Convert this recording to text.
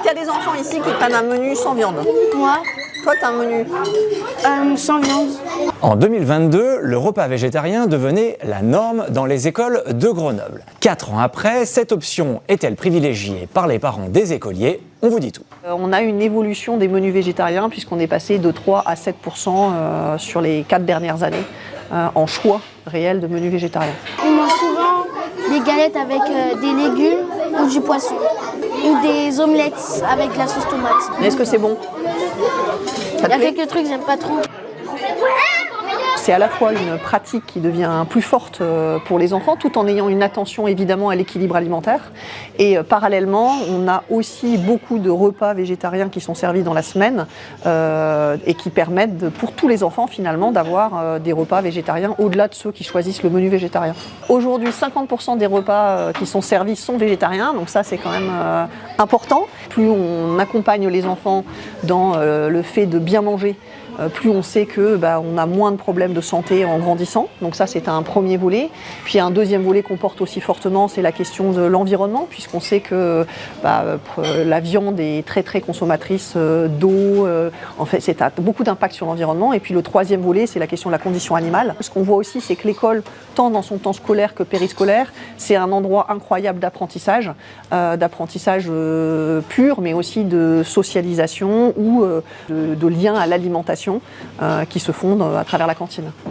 Il y a des enfants ici qui prennent un menu sans viande. Moi, Toi, tu as un menu sans viande. En 2022, le repas végétarien devenait la norme dans les écoles de Grenoble. 4 ans après, cette option est-elle privilégiée par les parents des écoliers? On vous dit tout. On a une évolution des menus végétariens puisqu'on est passé de 3 à 7% sur les 4 dernières années en choix réel de menus végétariens. On mange souvent des galettes avec des légumes ou du poisson. Ou des omelettes avec la sauce tomate. Mais est-ce que c'est bon? Il y a quelques trucs que j'aime pas trop. C'est à la fois une pratique qui devient plus forte pour les enfants, tout en ayant une attention évidemment à l'équilibre alimentaire. Et parallèlement, on a aussi beaucoup de repas végétariens qui sont servis dans la semaine et qui permettent pour tous les enfants finalement d'avoir des repas végétariens au-delà de ceux qui choisissent le menu végétarien. Aujourd'hui, 50% des repas qui sont servis sont végétariens, donc ça c'est quand même important. Plus on accompagne les enfants dans le fait de bien manger, plus on sait que on a moins de problèmes de santé en grandissant. Donc ça, c'est un premier volet. Puis un deuxième volet qu'on porte aussi fortement, c'est la question de l'environnement, puisqu'on sait que la viande est très très consommatrice d'eau. En fait, c'est beaucoup d'impact sur l'environnement. Et puis le troisième volet, c'est la question de la condition animale. Ce qu'on voit aussi, c'est que l'école, tant dans son temps scolaire que périscolaire, c'est un endroit incroyable d'apprentissage pur, mais aussi de socialisation ou de lien à l'alimentation qui se font à travers la cantine.